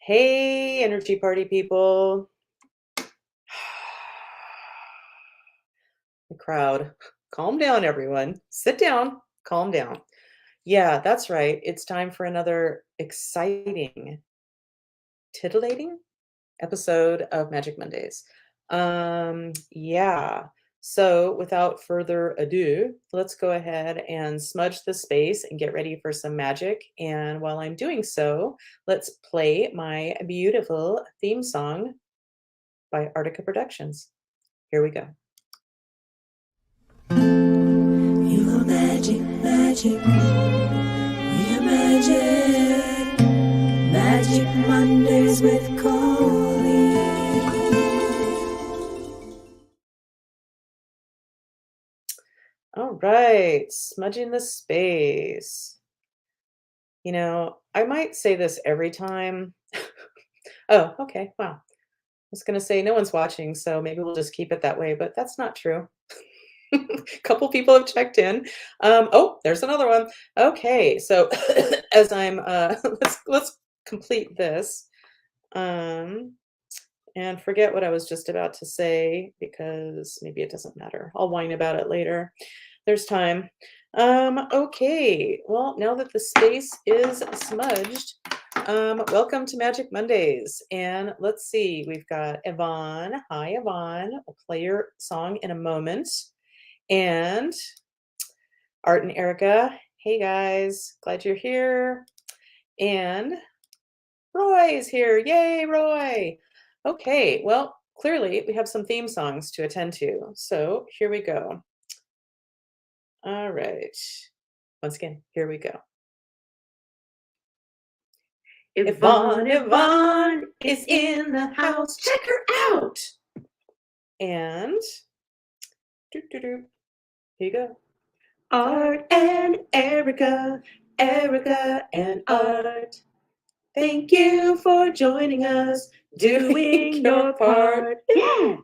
Hey, energy party people. The crowd. Calm down, everyone. Sit down. Calm down. Yeah, that's right. It's time for another exciting, titillating episode of Magic Mondays. Yeah. So, without further ado, let's go ahead and smudge the space and get ready for some magic. And while I'm doing so, let's play my beautiful theme song by Artica Productions. Here we go. You are magic, magic. We are magic. Magic Mondays with Colleen. All right, smudging the space. You know, I might say this every time. Oh, okay. Wow. I was going to say no one's watching, so maybe we'll just keep it that way, but that's not true. A couple people have checked in. Oh, there's another one. Okay, so as I'm let's complete this. Um and forget what I was just about to say because maybe it doesn't matter. I'll whine about it later. There's time. Okay. Well, now that the space is smudged, welcome to Magic Mondays. And let's see, we've got Yvonne. Hi, Yvonne. I'll play your song in a moment. And Art and Erica. Hey guys, glad you're here. And Roy is here. Yay, Roy. Okay, well, clearly we have some theme songs to attend to. So here we go. All right. Once again, here we go. Yvonne is in the house. Check her out. And here you go. Art and Erica, Erica and Art. Thank you for joining us, doing your part. Yeah.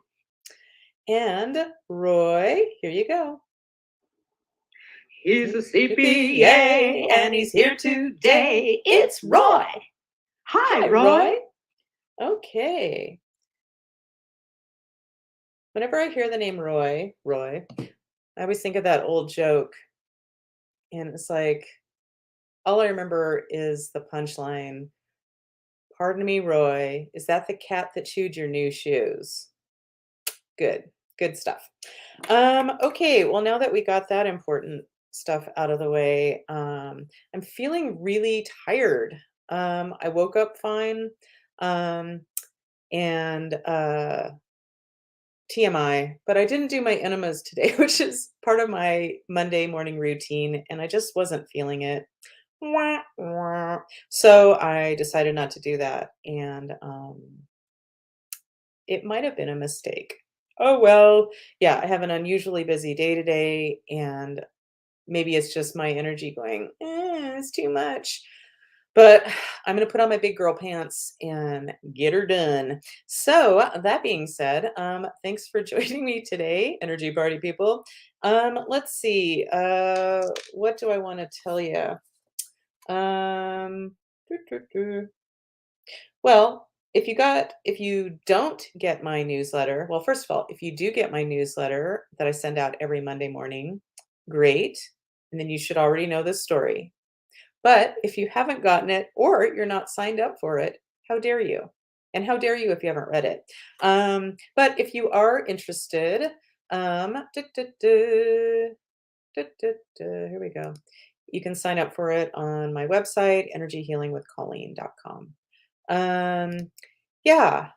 And Roy, here you go. He's a CPA and he's here today. It's Roy. Hi, Roy. Okay. Whenever I hear the name Roy, I always think of that old joke. And it's like, all I remember is the punchline. Pardon me, Roy. Is that the cat that chewed your new shoes? Good stuff. Okay, well, now that we got that important stuff out of the way, I'm feeling really tired. I woke up fine. Um, and TMI, but I didn't do my enemas today, which is part of my Monday morning routine, and I just wasn't feeling it. Wah, wah. So I decided not to do that, and it might have been a mistake. Oh well, yeah, I have an unusually busy day today, and maybe it's just my energy going, it's too much. But I'm going to put on my big girl pants and get her done. So, that being said, thanks for joining me today, Energy Party people. Let's see. What do I want to tell you? Um, doo, doo, doo. Well, if you don't get my newsletter, well, first of all, if you do get my newsletter that I send out every Monday morning, great. And then you should already know this story. But if you haven't gotten it or you're not signed up for it, how dare you? And how dare you if you haven't read it? But if you are interested, duh, duh, duh, duh, duh, duh, here we go. You can sign up for it on my website, energyhealingwithcolleen.com. Yeah,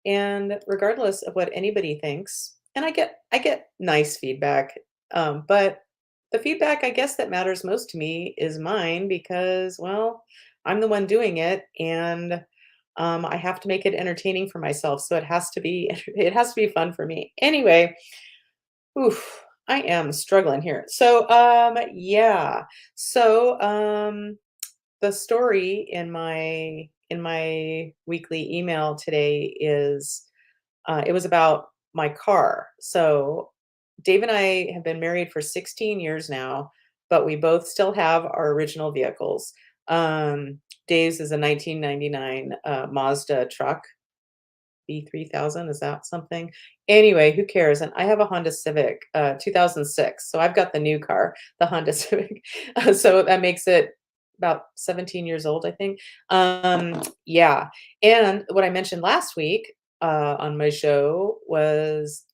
and regardless of what anybody thinks, and I get nice feedback, but the feedback I guess that matters most to me is mine because, well, I'm the one doing it, and I have to make it entertaining for myself. So it has to be it has to be fun for me. Anyway, oof, I am struggling here. So yeah. So the story in my weekly email today is it was about my car. So Dave and I have been married for 16 years now, but we both still have our original vehicles. Dave's is a 1999 Mazda truck, B3000, is that something? Anyway, who cares? And I have a Honda Civic, 2006, so I've got the new car, the Honda Civic. So that makes it about 17 years old, I think. Yeah, and what I mentioned last week, on my show was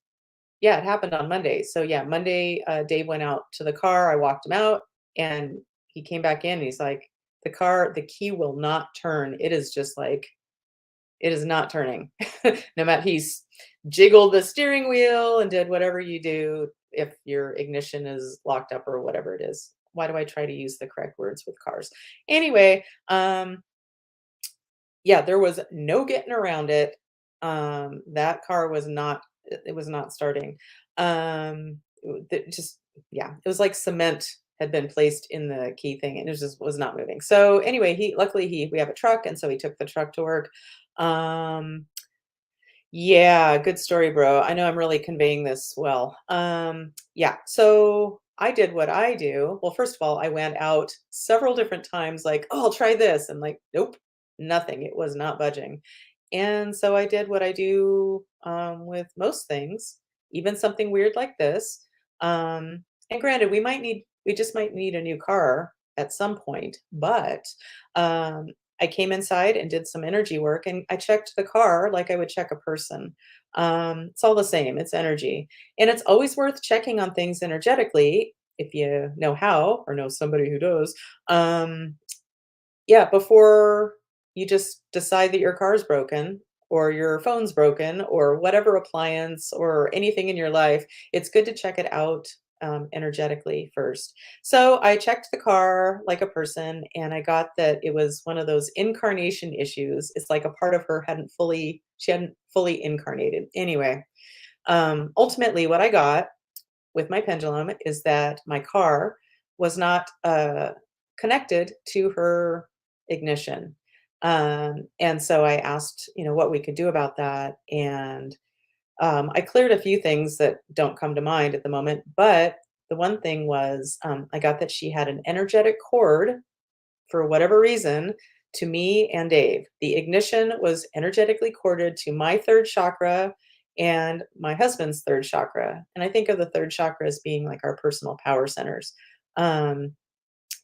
yeah, it happened on Monday. So, yeah, Monday, Dave went out to the car, I walked him out, and he came back in, and he's like, the key will not turn. It is just like it is not turning. No matter he's jiggled the steering wheel and did whatever you do if your ignition is locked up or whatever it is. Why do I try to use the correct words with cars? Anyway, yeah, there was no getting around it. That car was not it was not starting. Just yeah, it was like cement had been placed in the key thing and it just was not moving. So anyway, he luckily he we have a truck and so he took the truck to work. Um yeah, good story, bro. I know I'm really conveying this well. Yeah, so I did what I do. Well, first of all, I went out several different times, like, oh, I'll try this. And like, nope, nothing. It was not budging. And so I did what I do with most things, even something weird like this. And granted, we just might need a new car at some point, but um, I came inside and did some energy work and I checked the car like I would check a person. It's all the same, it's energy. And it's always worth checking on things energetically if you know how or know somebody who does. Um, yeah, before you just decide that your car's broken or your phone's broken or whatever appliance or anything in your life, it's good to check it out energetically first. So I checked the car like a person and I got that it was one of those incarnation issues. It's like a part of her she hadn't fully incarnated. Anyway, ultimately, what I got with my pendulum is that my car was not connected to her ignition. And so I asked, what we could do about that. And I cleared a few things that don't come to mind at the moment. But the one thing was I got that she had an energetic cord for whatever reason to me and Dave. The ignition was energetically corded to my third chakra and my husband's third chakra. And I think of the third chakra as being like our personal power centers. Um,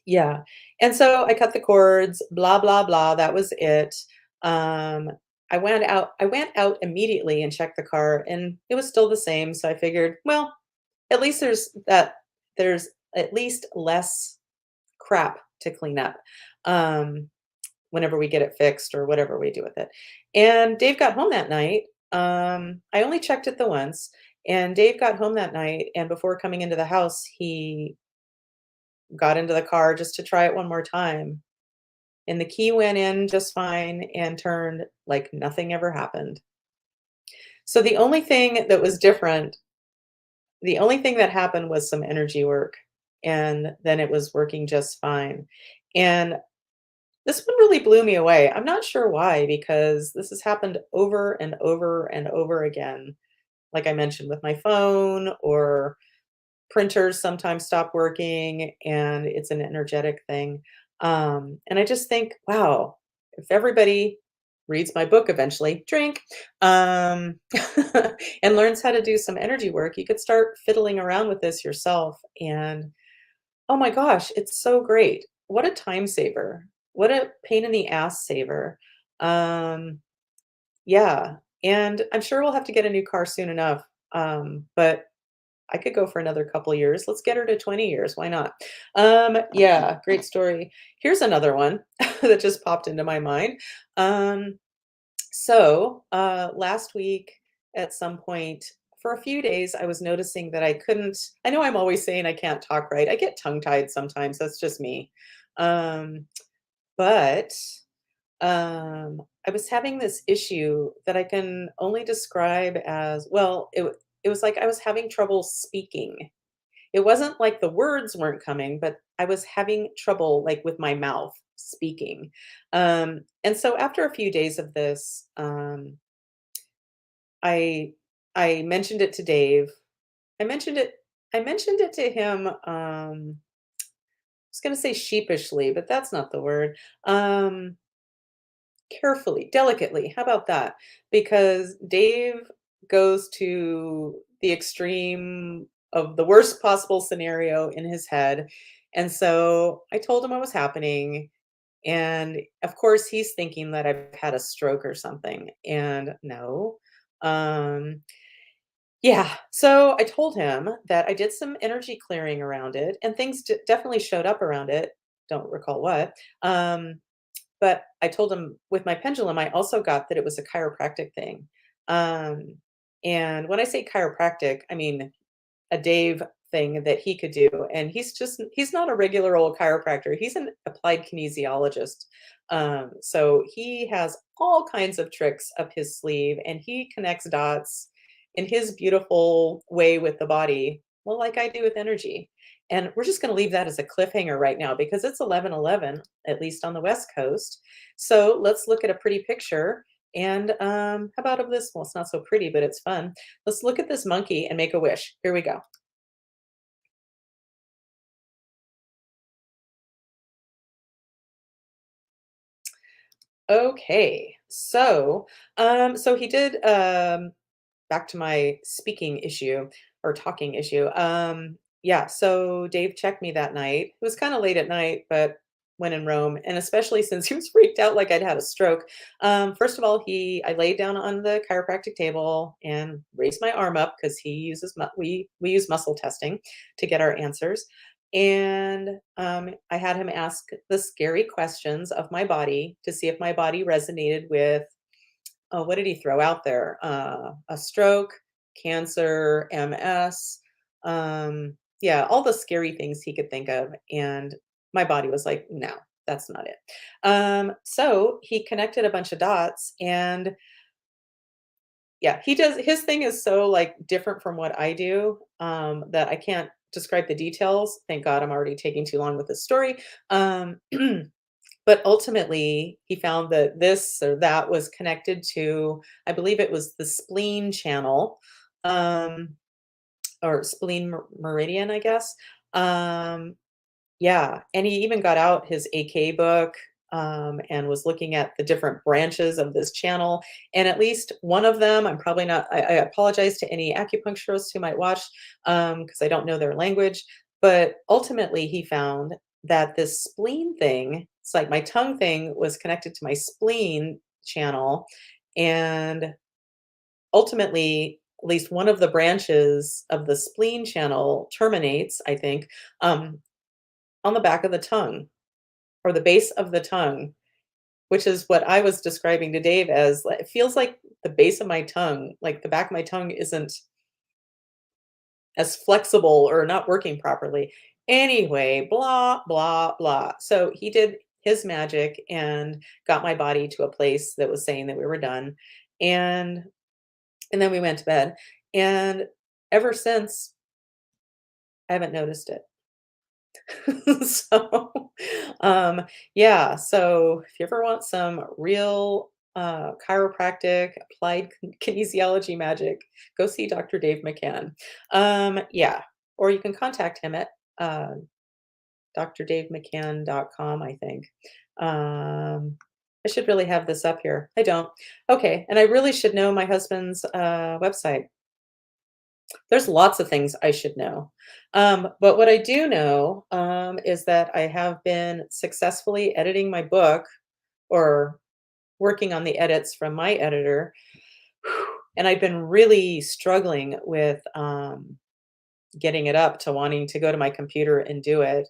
yeah. And so I cut the cords, blah, blah, blah. That was it. Um, I went out immediately and checked the car and it was still the same. So I figured, well, at least there's at least less crap to clean up. Um, whenever we get it fixed or whatever we do with it. And Dave got home that night. I only checked it the once, and Dave got home that night. And before coming into the house, he got into the car just to try it one more time. And the key went in just fine and turned like nothing ever happened. So the only thing that happened was some energy work, and then it was working just fine. And this one really blew me away. I'm not sure why, because this has happened over and over and over again. Like I mentioned with my phone or printers sometimes stop working and it's an energetic thing. And I just think, wow, if everybody reads my book eventually, drink, um, and learns how to do some energy work, you could start fiddling around with this yourself. And oh my gosh, it's so great. What a time saver. What a pain in the ass saver. Um, yeah, and I'm sure we'll have to get a new car soon enough. But I could go for another couple years. Let's get her to 20 years. Why not? Yeah, great story. Here's another one that just popped into my mind. Um, last week at some point, for a few days, I was noticing that I know I'm always saying I can't talk right. I get tongue tied sometimes. That's just me. Um, but I was having this issue that I can only describe as well, it was like I was having trouble speaking. It wasn't like the words weren't coming, but I was having trouble like with my mouth speaking. And so after a few days of this, I I mentioned it to Dave. I mentioned it I mentioned it to him was gonna say sheepishly, but that's not the word. Um, Carefully, delicately, how about that? Because Dave goes to the extreme of the worst possible scenario in his head, and so I told him what was happening, and of course, he's thinking that I've had a stroke or something, and no. Um, yeah, so I told him that I did some energy clearing around it, and things definitely showed up around it. Don't recall what. But I told him with my pendulum, I also got that it was a chiropractic thing. Um, and when I say chiropractic, I mean a Dave thing that he could do. And he's not a regular old chiropractor. He's an applied kinesiologist. So he has all kinds of tricks up his sleeve and he connects dots in his beautiful way with the body, well, like I do with energy. And we're just going to leave that as a cliffhanger right now because it's 11:11, at least on the West Coast. So let's look at a pretty picture. And how about of this? Well, it's not so pretty, but it's fun. Let's look at this monkey and make a wish. Here we go. Okay. So he did back to my speaking issue or talking issue. Yeah, so Dave checked me that night. It was kind of late at night, but when in Rome, and especially since he was freaked out like I'd had a stroke. First of all, I laid down on the chiropractic table and raised my arm up because we use muscle testing to get our answers. And I had him ask the scary questions of my body to see if my body resonated with, oh, what did he throw out there? A stroke, cancer, MS, yeah, all the scary things he could think of. And my body was like, no, that's not it. So he connected a bunch of dots and yeah, his thing is so like different from what I do that I can't describe the details. Thank God I'm already taking too long with this story. Um, But ultimately, he found that this or that was connected to, I believe it was the spleen channel, um, or spleen meridian, I guess. Um, yeah, and he even got out his AK book, and was looking at the different branches of this channel. And at least one of them, I'm probably not, I apologize to any acupuncturists who might watch, because I don't know their language. But ultimately, he found that this spleen thing, it's like my tongue thing was connected to my spleen channel. And ultimately, at least one of the branches of the spleen channel terminates, I think, um, on the back of the tongue or the base of the tongue, which is what I was describing to Dave as it feels like the base of my tongue, like the back of my tongue isn't as flexible or not working properly. Anyway, blah, blah, blah. So he did his magic and got my body to a place that was saying that we were done. And and then we went to bed. And ever since, I haven't noticed it. So, um, yeah, so if you ever want some real chiropractic applied kinesiology magic, go see Dr. Dave McCann. Yeah, or you can contact him at uh, drdavemccann.com, I think. I should really have this up here. I don't. Okay, and I really should know my husband's website. There's lots of things I should know. But what I do know is that I have been successfully editing my book or working on the edits from my editor. And I've been really struggling with getting it up to wanting to go to my computer and do it.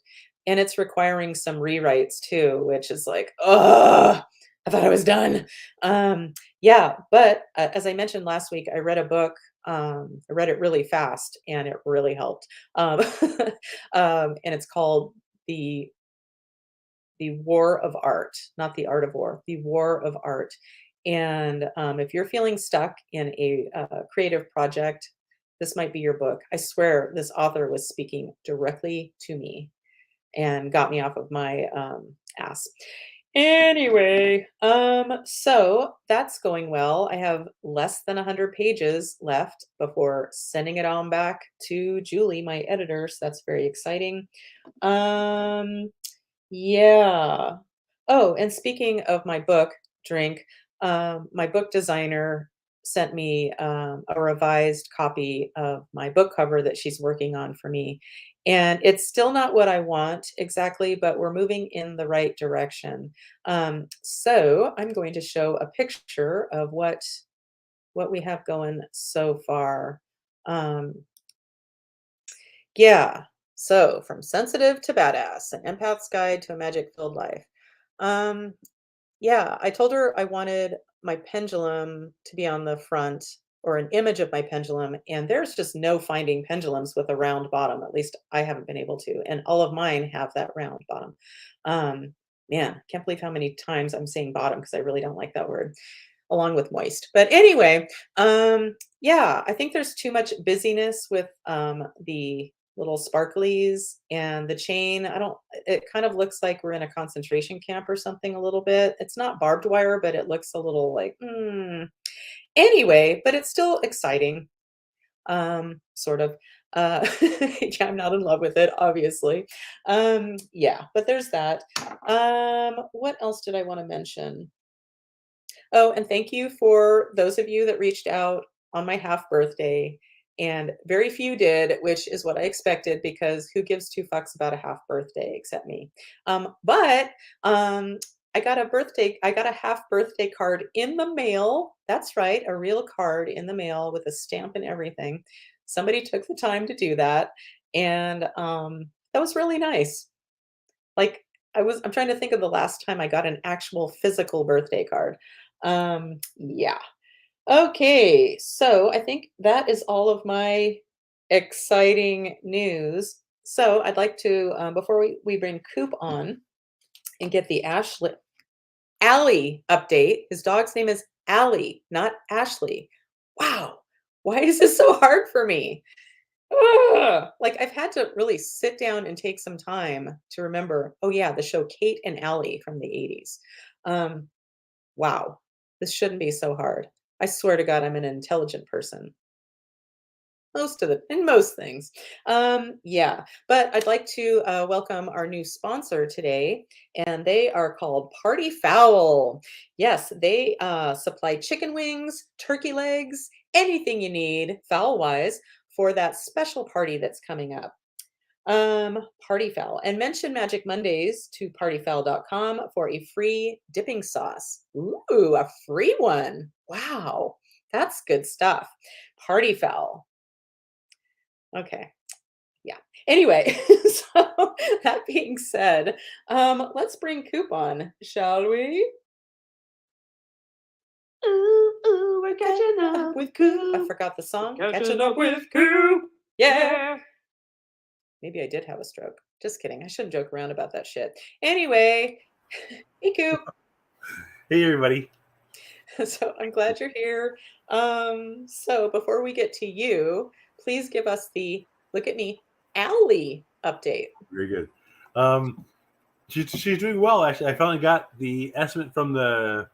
And it's requiring some rewrites too, which is like, oh, I thought I was done. Yeah, but as I mentioned last week, I read a book. I read it really fast, and it really helped. And it's called the the War of Art, not the Art of War, the War of Art. And if you're feeling stuck in a creative project, this might be your book. I swear this author was speaking directly to me and got me off of my ass. Anyway, so that's going well. I have less than 100 pages left before sending it on back to Julie, my editor, so that's very exciting. Um, yeah. Oh, and speaking of my book, Drink, my book designer sent me a revised copy of my book cover that she's working on for me. And it's still not what I want exactly, but we're moving in the right direction. So I'm going to show a picture of what we have going so far. Um, yeah. So from sensitive to badass, an empath's guide to a magic-filled life. Um, yeah, I told her I wanted my pendulum to be on the front or an image of my pendulum, and there's just no finding pendulums with a round bottom. At least I haven't been able to, and all of mine have that round bottom. Um, Man, can't believe how many times I'm saying bottom because I really don't like that word, along with moist. But anyway, yeah, I think there's too much busyness with the little sparklies and the chain. I don't, it kind of looks like we're in a concentration camp or something a little bit. It's not barbed wire, but it looks a little like, anyway, but it's still exciting, sort of. Yeah, I'm not in love with it, obviously. Yeah, but there's that. What else did I want to mention? Oh, and thank you for those of you that reached out on my half birthday. And very few did, which is what I expected because who gives two fucks about a half birthday except me? But I got a half birthday card in the mail. That's right, a real card in the mail with a stamp and everything. Somebody took the time to do that. And that was really nice. Like, I'm trying to think of the last time I got an actual physical birthday card. Yeah. Okay, so I think that is all of my exciting news. So I'd like to, before we bring Coop on and get the Allie update. His dog's name is Allie, not Ashley. Wow. Why is this so hard for me? Ugh. Like, I've had to really sit down and take some time to remember, oh, yeah, the show Kate and Allie from the 80s. Um, wow, this shouldn't be so hard. I swear to God, I'm an intelligent person. In most things. Yeah, but I'd like to welcome our new sponsor today, and they are called Party Fowl. Yes, they supply chicken wings, turkey legs, anything you need fowl wise for that special party that's coming up. Party Fowl. And mention Magic Mondays to partyfowl.com for a free dipping sauce. Ooh, a free one. Wow, that's good stuff. Party Fowl. Okay. Yeah. Anyway, so that being said, let's bring Coop on, shall we? Ooh, ooh, we're catching up With with Coop. I Coop. forgot the song. Catching up with Coop. Yeah. Maybe I did have a stroke. Just kidding. I shouldn't joke around about that shit. Anyway, hey Coop. Hey, everybody. So I'm glad you're here. So before we get to you, please give us the look at me, Allie update. Very good. She's doing well, actually. I finally got the estimate from the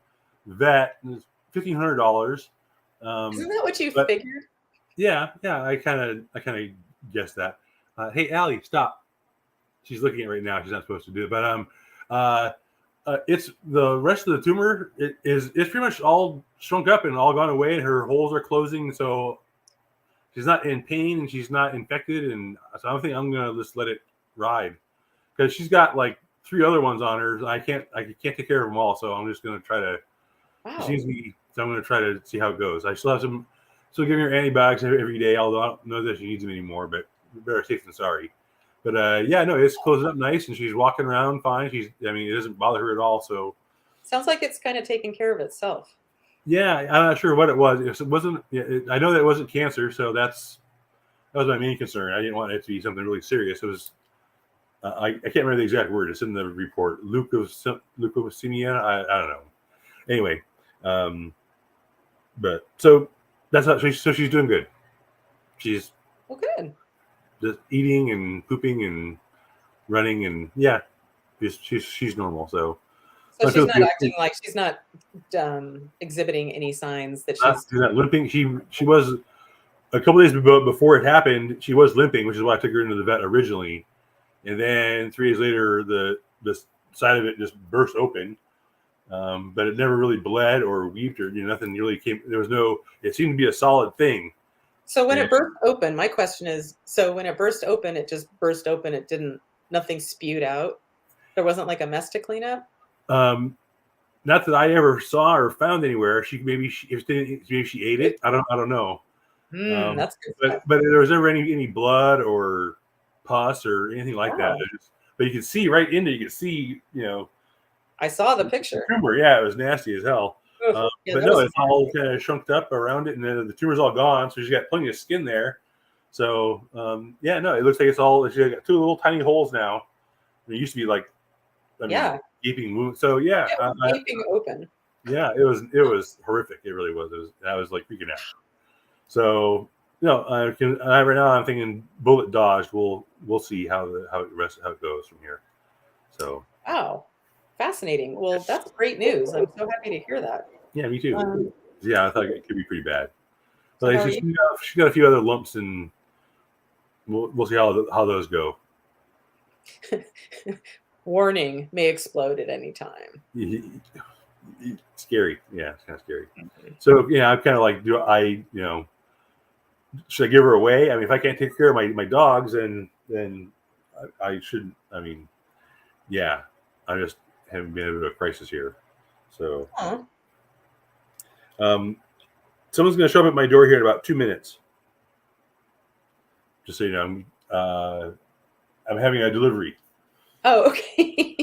vet. It was $1,500. Isn't that what you but figured? yeah, I kind of guessed that. Hey, Allie, stop. She's looking at it right now. She's not supposed to do it, but it's the rest of the tumor. It's pretty much all shrunk up and all gone away, and her holes are closing. So she's not in pain and she's not infected, and so I don't think I'm gonna just let it ride because she's got like 3 other ones on her. I can't take care of them all, so I'm just gonna try to. Wow. She seems to be, so I'm gonna try to see how it goes. I still have still giving her antibiotics every day, although I don't know that she needs them anymore. But better safe than sorry. But yeah, no, it's closed up nice, and she's walking around fine. I mean, it doesn't bother her at all. So sounds like it's kind of taking care of itself. Yeah, I'm not sure what it was. It wasn't. I know that it wasn't cancer, so that was my main concern. I didn't want it to be something really serious. It was. I can't remember the exact word. It's in the report. Leukemia. I don't know. Anyway, but so that's how so she's doing good. She's good. Just eating and pooping and running and yeah, she's normal. So So I she's feel not acting like she's not exhibiting any signs that not she's. doing that limping. She was a couple days before it happened. She was limping, which is why I took her into the vet originally. And then 3 days later, the side of it just burst open. But it never really bled or weeped or nothing really came. There was no. It seemed to be a solid thing. So when Yeah. it burst open, my question is: so when it burst open, it just burst open. It didn't. Nothing spewed out. There wasn't like a mess to clean up. Not that I ever saw or found anywhere. Maybe she ate it. I don't know. That's good stuff. But there was never any blood or pus or anything like that. Wow. But you could see right into. You could see I saw the picture. tumor. Yeah, it was nasty as hell. Ugh, yeah, But that no, was it's all kind of shrunk up around it, and then the tumor's all gone. So she's got plenty of skin there. So yeah, no, it looks like it's all. She's got 2 little tiny holes now. It used to be like, yeah, gaping wound. So yeah, gaping open. yeah, it was horrific. It really was. I was like freaking out. So right now I'm thinking bullet dodged. We'll see how it goes from here. So Wow, fascinating. Well, that's great news. I'm so happy to hear that. yeah, me too. Yeah, I thought it could be pretty bad. So But she got a few other lumps, and we'll see how those go. Warning: may explode at any time. Scary. Yeah, it's kind of scary. So yeah, I'm kind of like, should I give her away? I mean, if I can't take care of my dogs, then I shouldn't. I mean, yeah, I just haven't been in a crisis here. So, someone's going to show up at my door here in about 2 minutes. Just so you know, I'm having a delivery. Oh, okay.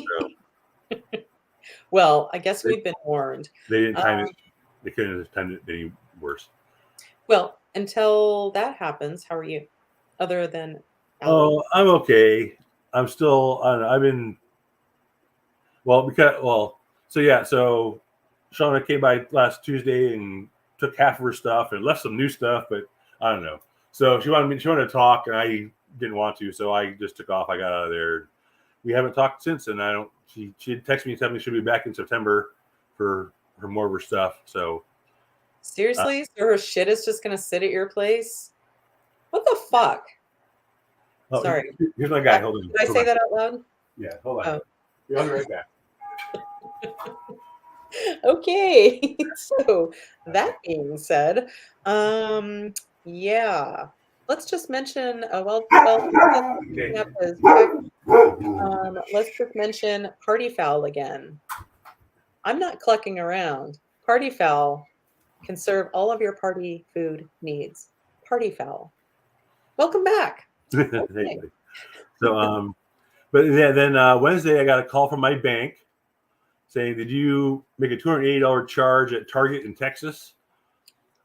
Well, I guess we've been warned. They didn't time it. They couldn't have timed it any worse. Well, until that happens, how are you? Other than Oh, I'm okay. I'm still. I don't know, I've been. So Shauna came by last Tuesday and took half of her stuff and left some new stuff, but I don't know. So she wanted to talk, and I didn't want to, so I just took off. I got out of there. We haven't talked since, and I don't. She texted me telling me she'll be back in September for more of her stuff. So seriously, so her shit is just gonna sit at your place? What the fuck? Sorry. Here's my guy. Hold on. Did I say that out loud? Yeah, hold on. Oh. I'll be right back. Okay. So that being said, yeah. Let's just mention let's just mention Party Foul again. I'm not clucking around. Party Foul can serve all of your party food needs. Party Foul. Welcome back. Okay. So but yeah, then Wednesday I got a call from my bank saying, "Did you make a $280 charge at Target in Texas?"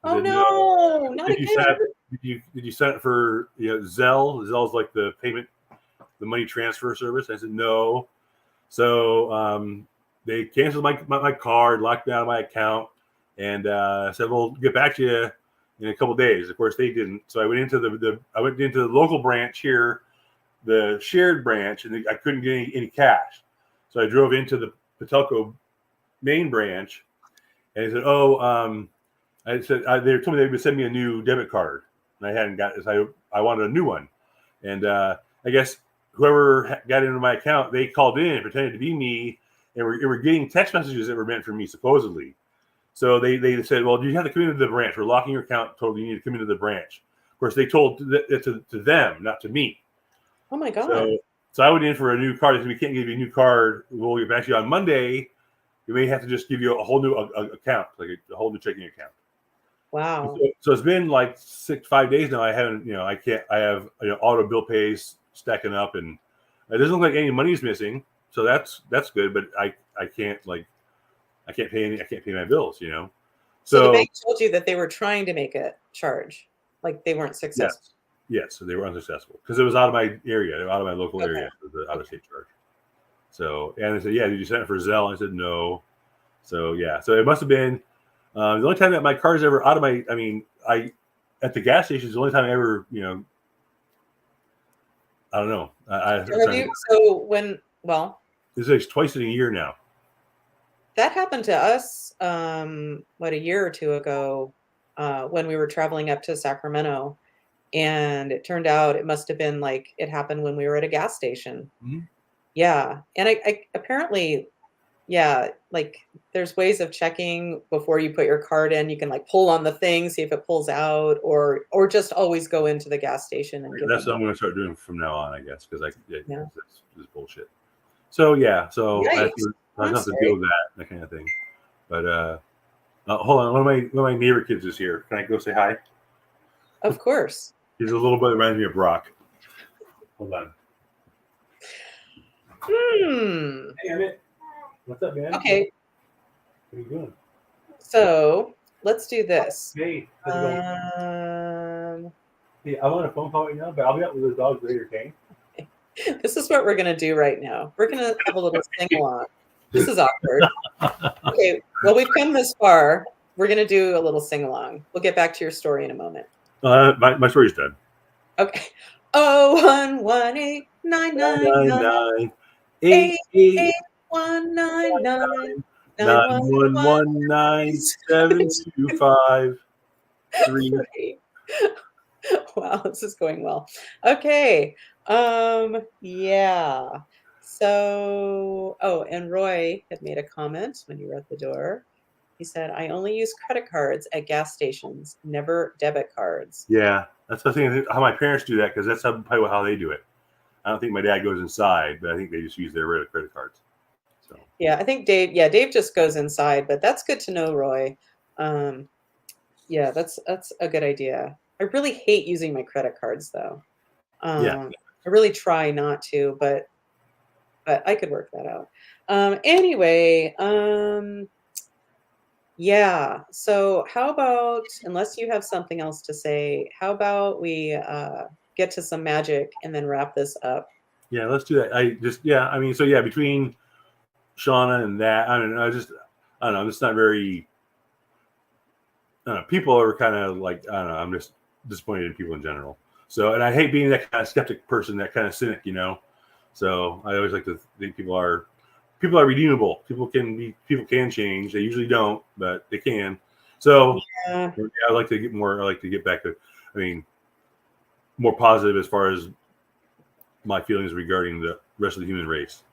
Oh no, not did again. Did you sign up for Zelle? Zelle's like the payment, the money transfer service. I said no. So they canceled my card, locked down my account, and said we'll get back to you in a couple of days. Of course, they didn't. So I went into the local branch here, the shared branch, and I couldn't get any cash. So I drove into the Patelco main branch, and they said, they told me they would send me a new debit card, and I hadn't got it. So I wanted a new one, and I guess whoever got into my account, they called in and pretended to be me, and were getting text messages that were meant for me supposedly. So they said, well, you have to come into the branch. We're locking your account. Totally, you need to come into the branch. Of course, they told it to them, not to me. Oh my god. So I went in for a new card. They said, we can't give you a new card. We'll get back to you on Monday. We may have to just give you a whole new account, like a whole new checking account. Wow. So it's been like 5 days now. I haven't, I can't. I have auto bill pays stacking up, and it doesn't look like any money's missing. So that's good. But I can't I can't pay my bills. So the bank told you that they were trying to make a charge, like they weren't successful. Yes, so they were unsuccessful because it was out of my area, out of my local area, the out-of-state charge. So, and they said, yeah, did you send it for Zelle? I said, no. So, yeah. So it must have been the only time that my car's ever out of my, at the gas station is the only time I ever, I don't know. This is twice in a year now. that happened to us, what, a year or 2 ago, when we were traveling up to Sacramento, and it turned out it must have been, like, it happened when we were at a gas station. Mhm. Yeah, and I apparently, yeah, like, there's ways of checking before you put your card in. You can, like, pull on the thing, see if it pulls out, or just always go into the gas station and give That's them what I'm going to start doing from now on, I guess, because yeah. this is bullshit. So yeah, so Yikes. I I'm have to deal sorry. with that kind of thing. But hold on, one of my neighbor kids is here. Can I go say hi? Of course. He's a little bit reminds me of Brock. Hold on. Hmm. Hey, Emmett. What's up, man? Okay, What are you doing? so let's do this. Hey, how's it going? Um, Hey, I'm on a phone call right now, but I'll be out with the dogs later, okay? this is what we're gonna do right now. We're gonna have a little sing along. This is awkward. Okay, well, we've come this far. We're gonna do a little sing along. We'll get back to your story in a moment. My story's done. Okay. Oh, 118 999 999 eight 88 eight 199 911. 9119 725 3. Great. Wow, this is going well. Okay. Yeah. So, oh, and Roy had made a comment when you were at the door. He said, I only use credit cards at gas stations, never debit cards. Yeah, that's the thing. How my parents do that because that's probably how they do it. I don't think my dad goes inside, but I think they just use their credit cards. So Yeah, I think Dave just goes inside, but that's good to know, Roy. Yeah, that's a good idea. I really hate using my credit cards though. yeah, I really try not to, but I could work that out. Anyway, yeah. So how about, unless you have something else to say, how about we get to some magic and then wrap this up? yeah. Let's do that. I mean, so yeah, between Shauna and that, I don't know. I don't know. I'm just not very. I don't know, people are kind of like I don't know. I'm just disappointed in people in general. So, and I hate being that kind of skeptic person, that kind of cynic, you know. So I always like to think people are redeemable. People can change. They usually don't, but they can. So Yeah. yeah, I like to get more. I like to get back to, I mean, more positive as far as my feelings regarding the rest of the human race.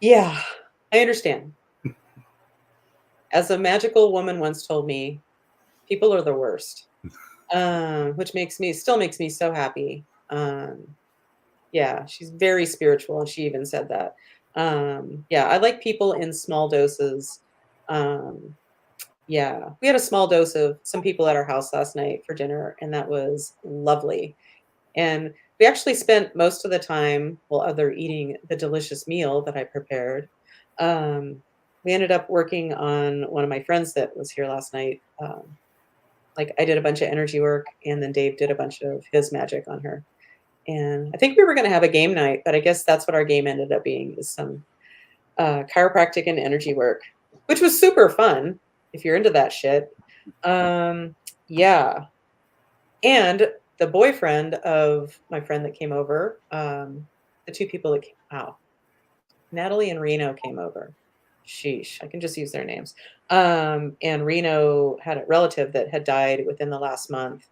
Yeah, I understand. As a magical woman once told me, people are the worst. Which still makes me so happy. Yeah, she's very spiritual, and she even said that. Yeah, I like people in small doses. Um, yeah, we had a small dose of some people at our house last night for dinner, and that was lovely. And we actually spent most of the time, while other eating the delicious meal that I prepared, we ended up working on one of my friends that was here last night. Like I did a bunch of energy work, and then Dave did a bunch of his magic on her. And I think we were going to have a game night, but I guess that's what our game ended up being is some chiropractic and energy work, which was super fun if you're into that shit. Yeah. And the boyfriend of my friend that came over, the two people that came, wow, Natalie and Reno came over. Sheesh, I can just use their names. And Reno had a relative that had died within the last month,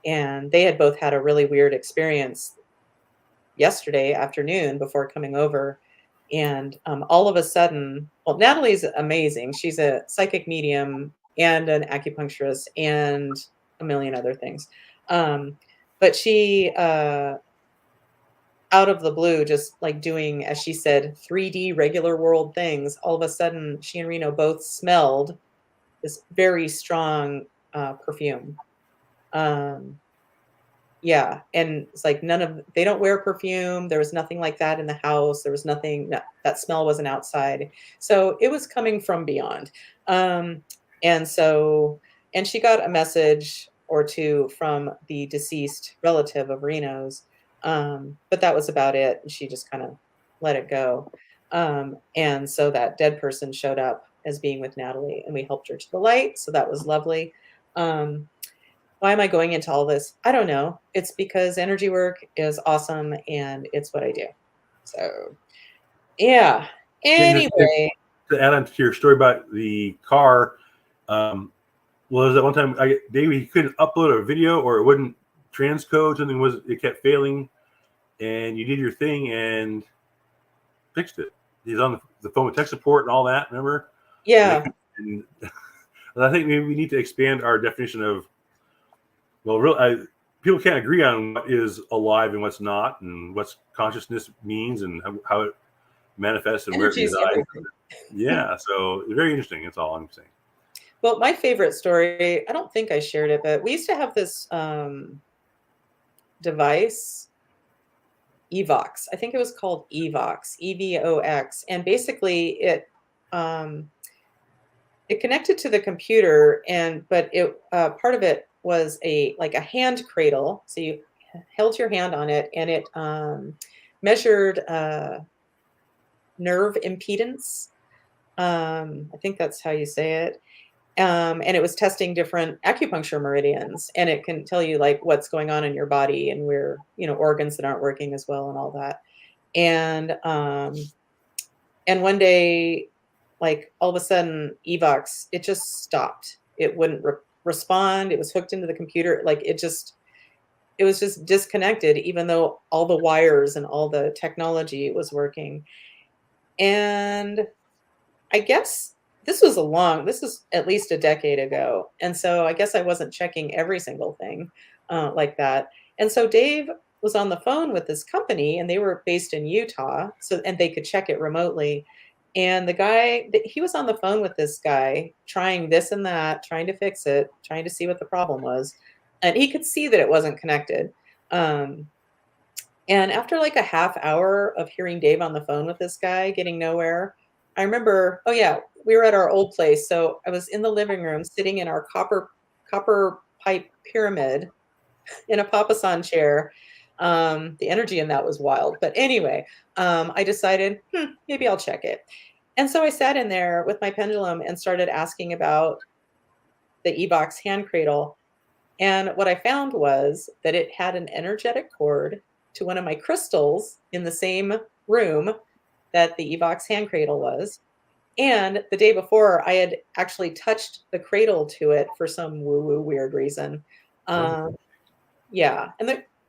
and they had both had a really weird experience yesterday afternoon before coming over. And all of a sudden, well, Natalie's amazing. She's a psychic medium and an acupuncturist and a million other things. Um, but she, out of the blue, just like doing, as she said, 3D regular world things, all of a sudden, she and Reno both smelled this very strong perfume. Um, Yeah, and it's like they don't wear perfume, there was nothing like that in the house, there was nothing no, that smell wasn't outside. So, it was coming from beyond. Um, and so and she got a message or 2 from the deceased relative of Reno's, but that was about it, and she just kinda let it go. And so that dead person showed up as being with Natalie, and we helped her to the light, so that was lovely. Um why am I going into all this? I don't know. It's because energy work is awesome and it's what I do. So, yeah. Anyway, To add on to your story about the car, was that one time Davey, he couldn't upload a video or it wouldn't transcode, something was, it kept failing, and you did your thing and fixed it. He's on the phone with tech support and all that, remember? yeah. And I think maybe we need to expand our definition of, well, people can't agree on what is alive and what's not, and what consciousness means, and how it manifests and Energy is where it resides. everything. Yeah, so it's very interesting. That's all I'm saying. Well, my favorite story, I don't think I shared it, but we used to have this device, Evox. I think it was called Evox, EVOX, and basically it connected to the computer, but it part of it was like a hand cradle. So you held your hand on it, and it measured nerve impedance. I think that's how you say it. And it was testing different acupuncture meridians, and it can tell you like what's going on in your body and where, organs that aren't working as well and all that. And one day, like all of a sudden, Evox, it just stopped. It wouldn't respond. It was hooked into the computer. Like it was just disconnected, even though all the wires and all the technology was working. And I guess this was at least a decade ago. And so I guess I wasn't checking every single thing like that. And so Dave was on the phone with this company, and they were based in Utah, and they could check it remotely. And the guy, he was on the phone with this guy, trying this and that, trying to fix it, trying to see what the problem was. And he could see that it wasn't connected. And after like a half hour of hearing Dave on the phone with this guy, getting nowhere, I remember, oh yeah, we were at our old place. So I was in the living room sitting in our copper pipe pyramid in a papasan chair. The energy in that was wild. But anyway, I decided, maybe I'll check it. And so I sat in there with my pendulum and started asking about the Evox hand cradle. And what I found was that it had an energetic cord to one of my crystals in the same room that the Evox hand cradle was. And the day before, I had actually touched the cradle to it for some woo-woo weird reason. Yeah,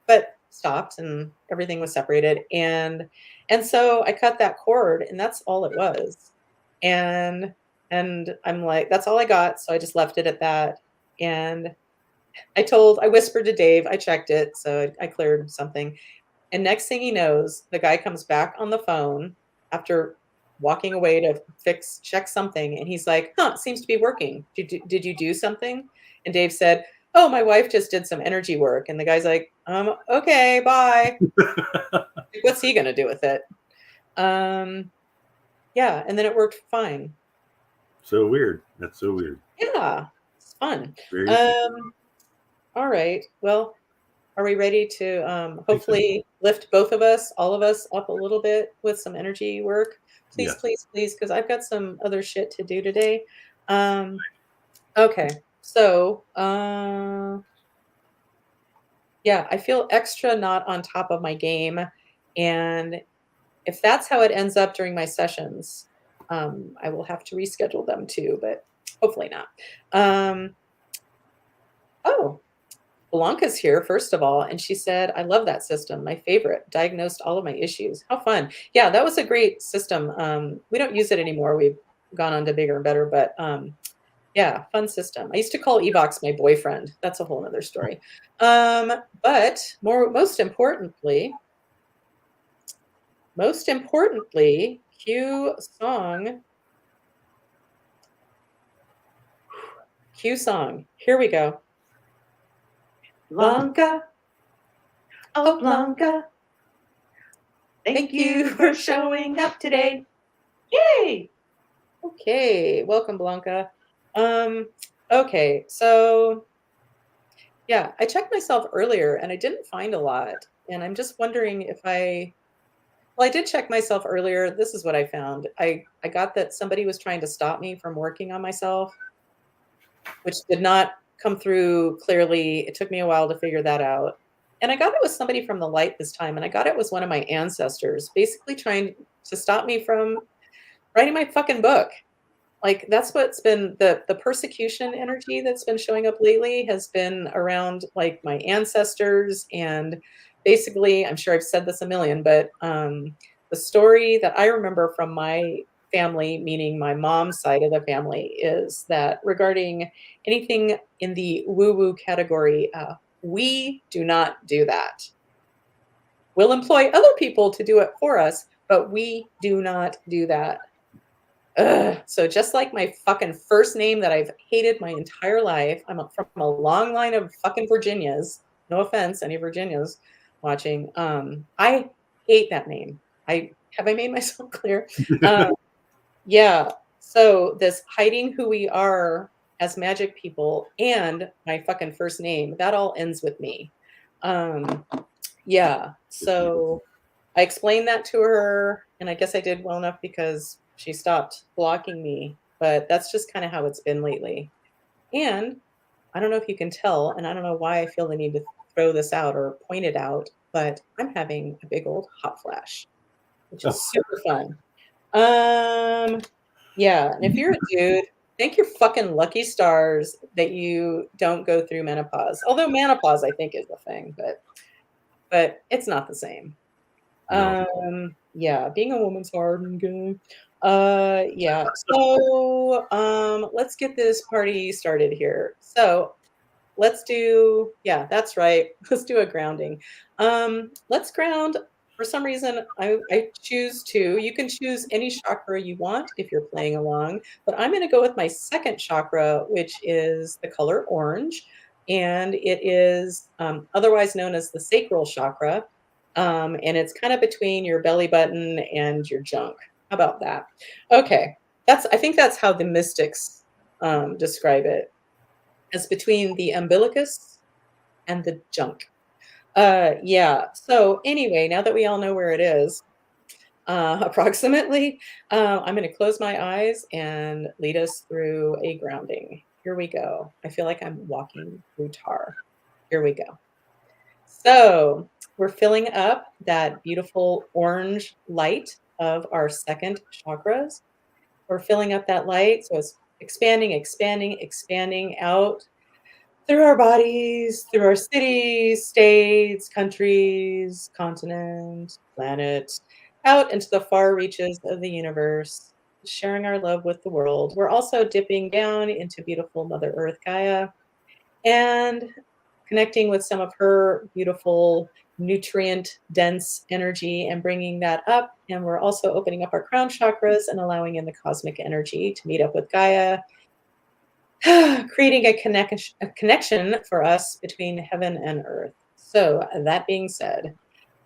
but stopped, and everything was separated. And so I cut that cord, and that's all it was. And I'm like, that's all I got. So I just left it at that. And I whispered to Dave, I checked it, so I cleared something. And next thing he knows, the guy comes back on the phone after walking away to check something. And he's like, it seems to be working. Did you do something? And Dave said, oh, my wife just did some energy work. And the guy's like, okay, bye. What's he going to do with it? Yeah. And then it worked fine. So weird. That's so weird. Yeah. It's fun. Very all right. Well, are we ready to hopefully lift both of us, all of us, up a little bit with some energy work? Please, yes. please, because I've got some other shit to do today. Okay. So, yeah, I feel extra not on top of my game. And if that's how it ends up during my sessions, I will have to reschedule them too, but hopefully not. Oh, Blanca's here, first of all, and she said, I love that system. My favorite. Diagnosed all of my issues. How fun. Yeah, that was a great system. We don't use it anymore. We've gone on to bigger and better, but yeah, fun system. I used to call Evox my boyfriend. That's a whole other story. But most importantly, cue song. Cue song. Here we go. Blanca, oh Blanca, thank you for showing up today. Yay! Okay, welcome Blanca. Okay, so yeah, I checked myself earlier and I didn't find a lot. And I'm just wondering if I did check myself earlier. This is what I found. I got that somebody was trying to stop me from working on myself, which did not come through clearly. It took me a while to figure that out. And I got it was somebody from the light this time. And I got it was one of my ancestors, basically trying to stop me from writing my fucking book. Like, that's what's been the persecution energy that's been showing up lately has been around, like, my ancestors, and basically, I'm sure I've said this a million, but, the story that I remember from my family, meaning my mom's side of the family, is that regarding anything in the woo-woo category, we do not do that. We'll employ other people to do it for us, but we do not do that. Ugh. So just like my fucking first name that I've hated my entire life, from a long line of fucking Virginias. No offense, any Virginias watching. I hate that name. Have I made myself clear? Um, yeah. So this hiding who we are as magic people and my fucking first name, that all ends with me. Um, yeah. So I explained that to her, and I guess I did well enough because she stopped blocking me. But that's just kind of how it's been lately. And I don't know if you can tell, and I don't know why I feel the need to throw this out or point it out, but I'm having a big old hot flash, which Oh, is super fun. Yeah, and if you're a dude, thank your fucking lucky stars that you don't go through menopause. Although menopause, I think, is the thing, but it's not the same. no. Yeah, being a woman's hard and good. Yeah. So, let's get this party started here. So, yeah, that's right. Let's do a grounding. Let's ground. For some reason, I choose to. You can choose any chakra you want if you're playing along, but I'm going to go with my second chakra, which is the color orange, and it is otherwise known as the sacral chakra, and it's kind of between your belly button and your junk. How about that? Okay, I think that's how the mystics describe it, as between the umbilicus and the junk. Yeah. So anyway, now that we all know where it is, approximately, I'm going to close my eyes and lead us through a grounding. Here we go. I feel like I'm walking through tar. Here we go. So we're filling up that beautiful orange light of our second chakras. We're filling up that light. So it's expanding, expanding, expanding out through our bodies, through our cities, states, countries, continents, planets, out into the far reaches of the universe, sharing our love with the world. We're also dipping down into beautiful Mother Earth Gaia and connecting with some of her beautiful nutrient dense energy and bringing that up. And we're also opening up our crown chakras and allowing in the cosmic energy to meet up with Gaia, creating a connection for us between heaven and earth. So that being said,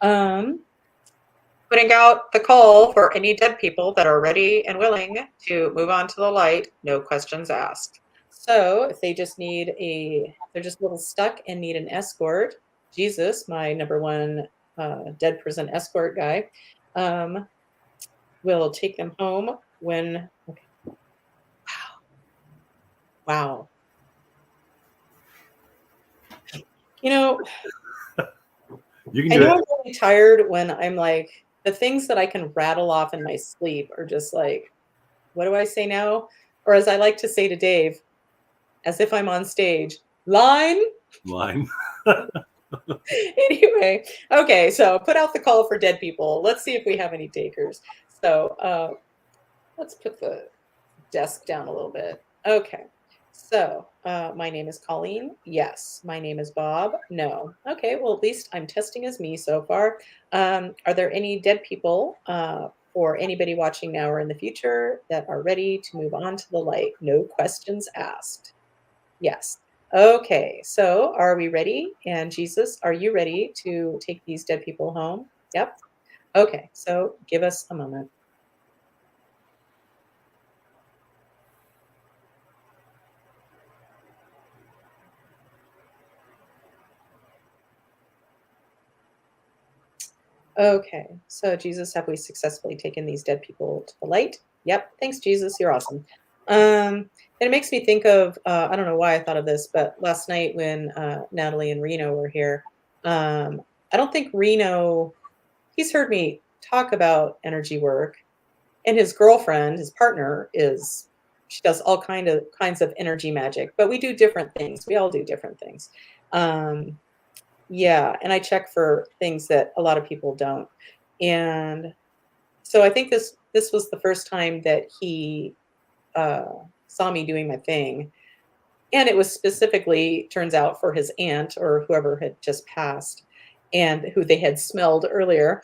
putting out the call for any dead people that are ready and willing to move on to the light, no questions asked. So if they're just a little stuck and need an escort, Jesus, my number one dead person escort guy, will take them home when. Okay. Wow. You know, You can I do know it. I'm really tired when I'm like, the things that I can rattle off in my sleep are just like, what do I say now? Or as I like to say to Dave, as if I'm on stage, line. Line. Anyway, okay, so put out the call for dead people. Let's see if we have any takers. So let's put the desk down a little bit. Okay. So, my name is Colleen. Yes. My name is Bob. No. Okay. Well, at least I'm testing as me so far. Are there any dead people or anybody watching now or in the future that are ready to move on to the light? No questions asked. Yes. Okay. So, are we ready? And Jesus, are you ready to take these dead people home? Yep. Okay. So, give us a moment. Okay, so Jesus, have we successfully taken these dead people to the light? Yep. Thanks, Jesus. You're awesome. And it makes me think of I don't know why I thought of this, but last night when Natalie and Reno were here, I don't think Reno, he's heard me talk about energy work, And his girlfriend, his partner, she does all kinds of energy magic, but we do different things. We all do different things. Yeah, and I check for things that a lot of people don't. And so I think this was the first time that he saw me doing my thing. And it was specifically, turns out, for his aunt or whoever had just passed and who they had smelled earlier.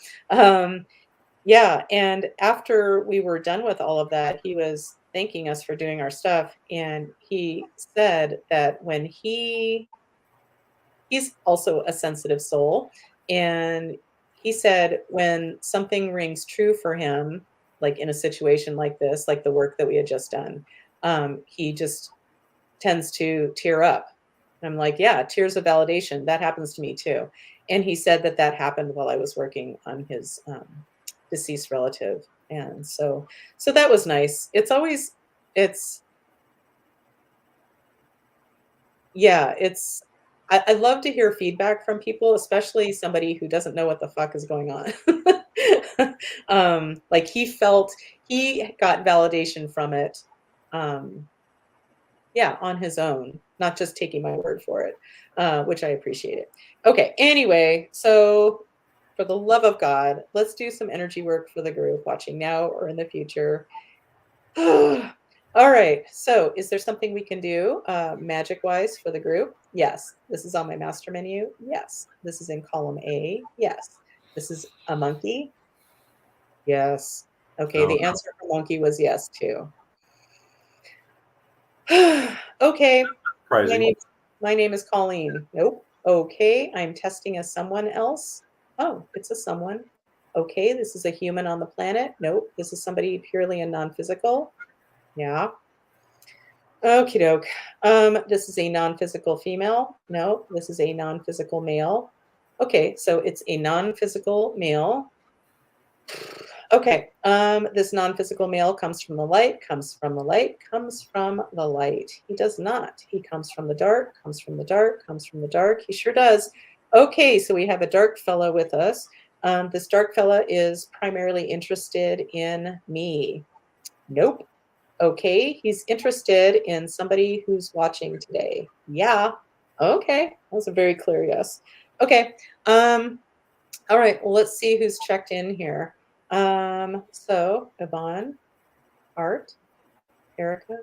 Yeah, and after we were done with all of that, he was thanking us for doing our stuff, and he said that when he's also a sensitive soul, and he said when something rings true for him, like in a situation like this, like the work that we had just done, he just tends to tear up. And I'm like, yeah, tears of validation. That happens to me too. And he said that that happened while I was working on his deceased relative. And so that was nice. Yeah, I love to hear feedback from people, especially somebody who doesn't know what the fuck is going on. Like he got validation from it. Yeah, on his own, not just taking my word for it, which I appreciate it. Okay, anyway, so for the love of God, let's do some energy work for the group watching now or in the future. All right, so is there something we can do magic-wise for the group? Yes. This is on my master menu? Yes. This is in column A? Yes. This is a monkey? Yes. Okay, the answer for monkey was yes, too. Okay. My name is Colleen. Nope. Okay, I'm testing as someone else. Oh, it's a someone. Okay, this is a human on the planet. Nope, this is somebody purely and non-physical. Yeah. Okie doke. This is a non-physical female. No, this is a non-physical male. Okay, so it's a non-physical male. Okay, this non-physical male comes from the light, comes from the light, comes from the light. He does not. He comes from the dark, comes from the dark, comes from the dark. He sure does. Okay, so we have a dark fella with us. This dark fella is primarily interested in me. Nope. Okay, he's interested in somebody who's watching today. Yeah. Okay, that was a very clear yes. Okay. All right, well, let's see who's checked in here. So Yvonne, Art, Erica,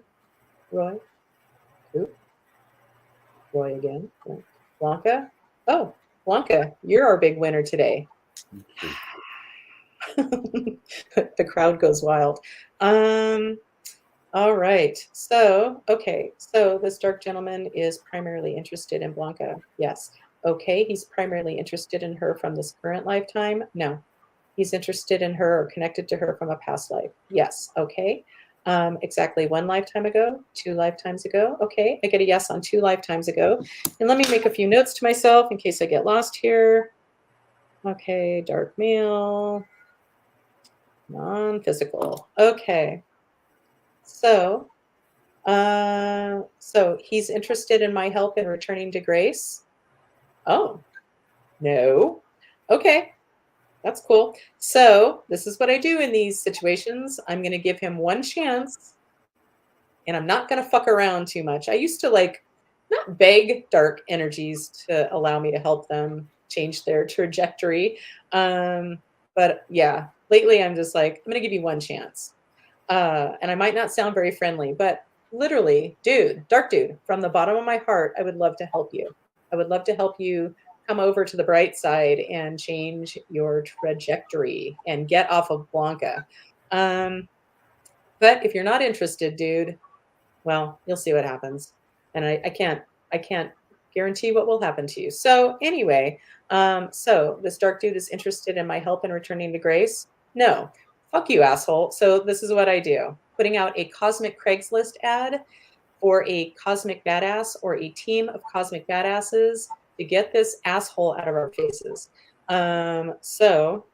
Roy, Coop, Roy again, Blanca. Oh, Blanca, you're our big winner today. The crowd goes wild. All right, so, okay, so this dark gentleman is primarily interested in Blanca. Yes. Okay, he's primarily interested in her from this current lifetime. No. He's interested in her or connected to her from a past life. Yes. Okay. Exactly 1 lifetime ago, 2 lifetimes ago. Okay, I get a yes on 2 lifetimes ago. And let me make a few notes to myself in case I get lost here. Okay, dark male, non-physical. Okay. So he's interested in my help in returning to grace. Oh, no. Okay. That's cool. So this is what I do in these situations. I'm going to give him 1 chance, and I'm not going to fuck around too much. I used to not beg dark energies to allow me to help them change their trajectory. But yeah, lately I'm just like, I'm going to give you 1 chance. And I might not sound very friendly, but literally, dude, dark dude, from the bottom of my heart, I would love to help you. I would love to help you come over to the bright side and change your trajectory and get off of Blanca. But if you're not interested, dude, well, you'll see what happens. And I can't guarantee what will happen to you. So anyway, so this dark dude is interested in my help in returning to grace? No. Fuck you, asshole. So this is what I do. Putting out a cosmic Craigslist ad for a cosmic badass or a team of cosmic badasses to get this asshole out of our faces. So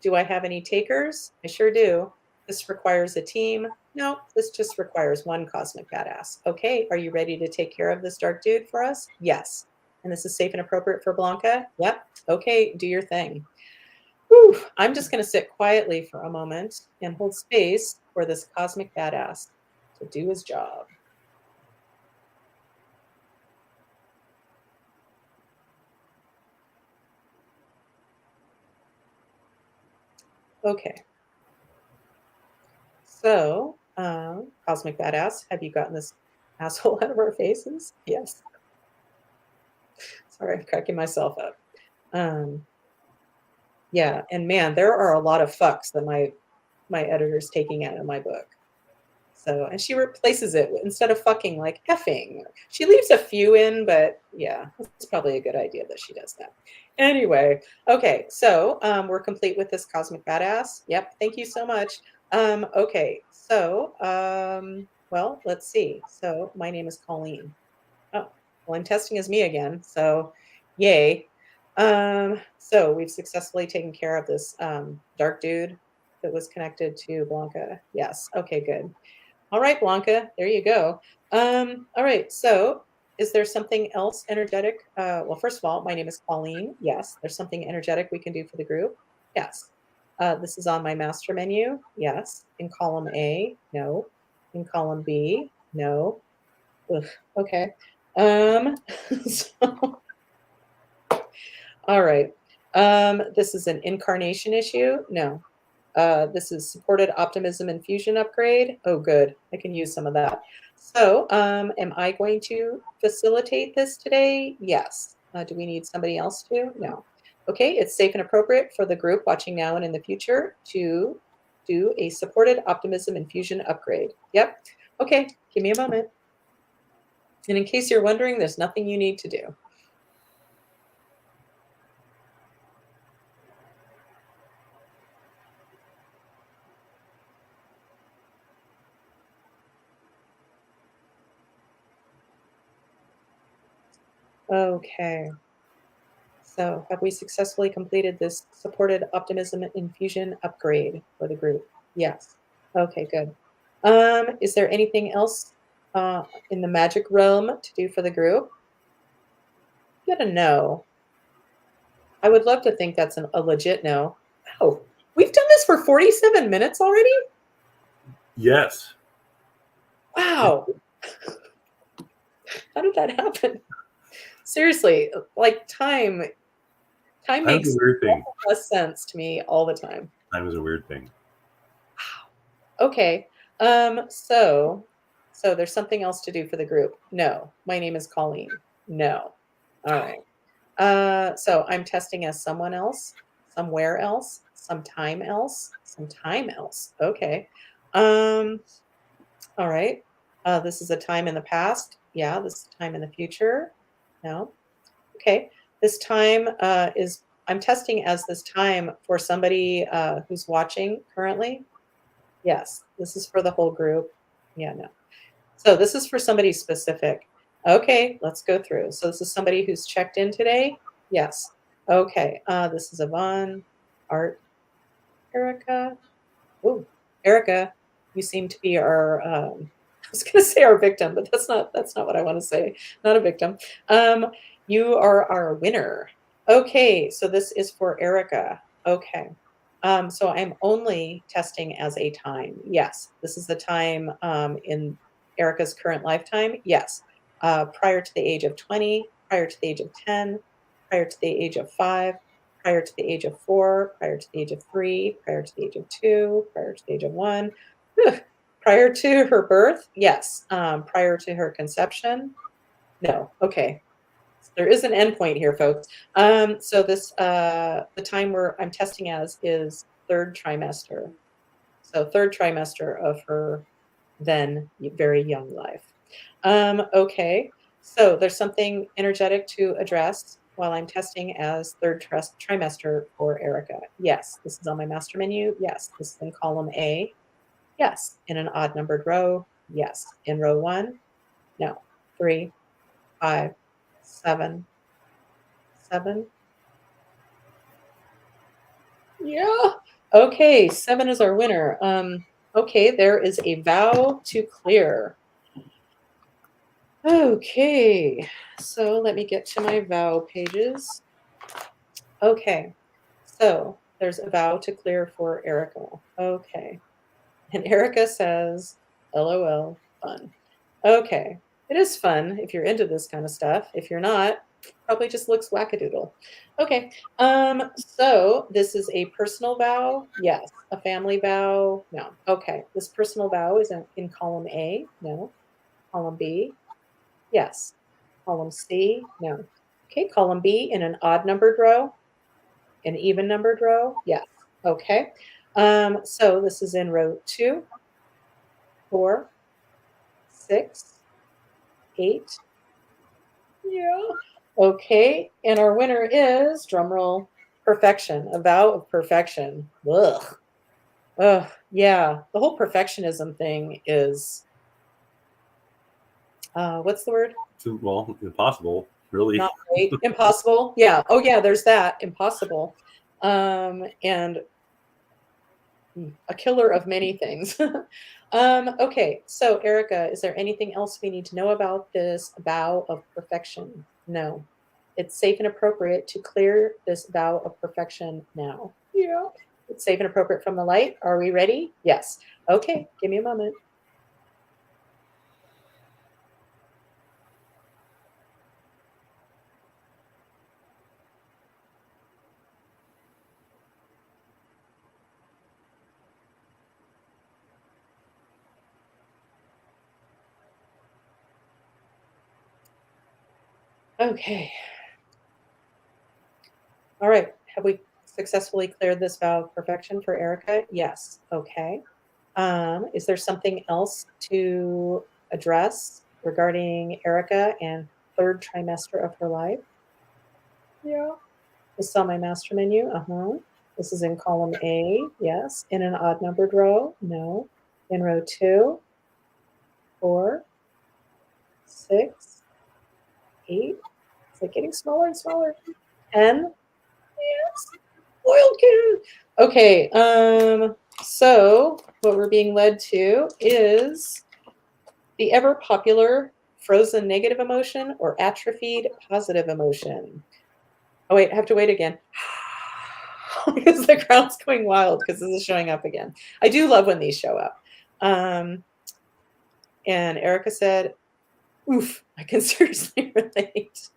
do I have any takers? I sure do. This requires a team. No, this just requires 1 cosmic badass. Okay, are you ready to take care of this dark dude for us? Yes. And this is safe and appropriate for Blanca? Yep. Okay, do your thing. Whew, I'm just going to sit quietly for a moment and hold space for this cosmic badass to do his job. Okay. So, cosmic badass, have you gotten this asshole out of our faces? Yes. Sorry, I'm cracking myself up. Um, yeah, and man, there are a lot of fucks that my editor's taking out of my book. So, and she replaces it instead of fucking like effing. She leaves a few in, but yeah, it's probably a good idea that she does that. Anyway, okay, so we're complete with this cosmic badass. Yep, thank you so much. Okay, so well, let's see. So my name is Colleen. Oh, well, I'm testing as me again. So, yay. So we've successfully taken care of this dark dude that was connected to Blanca. Yes. Okay, good. All right, Blanca, there you go. All right, so is there something else energetic? Well, first of all, my name is Colleen. Yes, there's something energetic we can do for the group. Yes. This is on my master menu. Yes. In column A, no. In column B, no. Ugh, okay. So, all right. This is an incarnation issue. No. This is supported optimism and fusion upgrade. Oh, good. I can use some of that. So, am I going to facilitate this today? Yes. Do we need somebody else to? No. Okay, it's safe and appropriate for the group watching now and in the future to do a supported optimism and fusion upgrade. Yep. Okay, give me a moment. And in case you're wondering, there's nothing you need to do. Okay. So have we successfully completed this supported optimism infusion upgrade for the group? Yes. Okay, good. Is there anything else in the magic realm to do for the group? Get a no. I would love to think that's a legit no. Oh, we've done this for 47 minutes already? Yes. Wow. How did that happen? Seriously, like time Time's makes a weird thing. less sense to me all the time. Time is a weird thing. Okay. So there's something else to do for the group. No. My name is Colleen. No. All right. So I'm testing as someone else, somewhere else, sometime else, sometime else. Okay. All right. This is a time in the past. Yeah, this is a time in the future. No. Okay. This time is I'm testing as this time for somebody who's watching currently. Yes, this is for the whole group. Yeah, no. So this is for somebody specific. Okay, let's go through. So this is somebody who's checked in today? Yes. Okay, this is Yvonne, Art, Erica. Oh, Erica, you seem to be our, I was gonna say our victim, but that's not what I want to say. Not a victim. You are our winner. Okay, so this is for Erica. Okay. So I'm only testing as a time. Yes, this is the time in Erica's current lifetime. Yes, prior to the age of 20, prior to the age of 10, prior to the age of 5, prior to the age of 4, prior to the age of 3, prior to the age of 2, prior to the age of 1. Ugh. Prior to her birth, yes. Prior to her conception, no. Okay, there is an endpoint here, folks. So this the time where I'm testing as is third trimester. So third trimester of her then very young life. Okay, so there's something energetic to address while I'm testing as third trimester for Erica. Yes, this is on my master menu. Yes, this is in column A. Yes, in an odd numbered row. Yes, in row 1. No, 3, 5, 7, 7. Yeah. Okay, 7 is our winner. Okay, there is a vow to clear. Okay, so let me get to my vow pages. Okay, so There's a vow to clear for Erica. Okay. And Erica says, LOL, fun. Okay. It is fun if you're into this kind of stuff. If you're not, probably just looks wackadoodle. Okay. So this is a personal vow. Yes. A family vow. No. Okay. This personal vow is in column A. No. Column B. Yes. Column C. No. Okay. Column B in an odd numbered row. An even numbered row. Yes. Okay. So this is in row 2, 4, 6, 8. Yeah. Okay. And our winner is, drumroll, perfection, a vow of perfection. Ugh. Ugh. Yeah. The whole perfectionism thing is, what's the word? Well, impossible, really. Not great. Impossible. Yeah. Oh, yeah. There's that. Impossible. And a killer of many things. Okay, so Erica, is there anything else we need to know about this vow of perfection? No. It's safe and appropriate to clear this vow of perfection now. Yeah. It's safe and appropriate from the light. Are we ready? Yes. Okay, give me a moment. Okay. All right. Have we successfully cleared this vow of perfection for Erica? Yes. Okay. Is there something else to address regarding Erica and third trimester of her life? Yeah. This is on my master menu. This is in column A. Yes. In an odd numbered row. No. In row 2, 4, 6, 8. Is it getting smaller and smaller? 10. Yes. Spoiled kid. Okay. So what we're being led to is the ever popular frozen negative emotion or atrophied positive emotion. Oh, wait, I have to wait again. Because the crowd's going wild because this is showing up again. I do love when these show up. And Erica said, oof, I can seriously relate.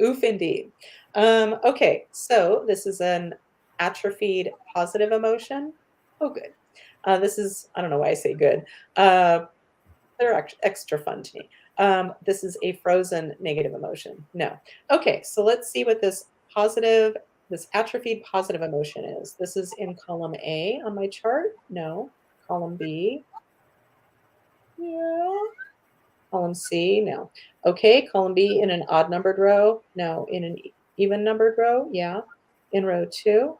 Oof, indeed. Okay, so this is an atrophied positive emotion. Oh, good. This is, I don't know why I say good. They're extra fun to me. This is a frozen negative emotion. No. Okay, so let's see what this atrophied positive emotion is. This is in column A on my chart. No. Column B. Yeah. Column C. No. Okay, column B in an odd numbered row. No. In an even numbered row. Yeah. In row 2.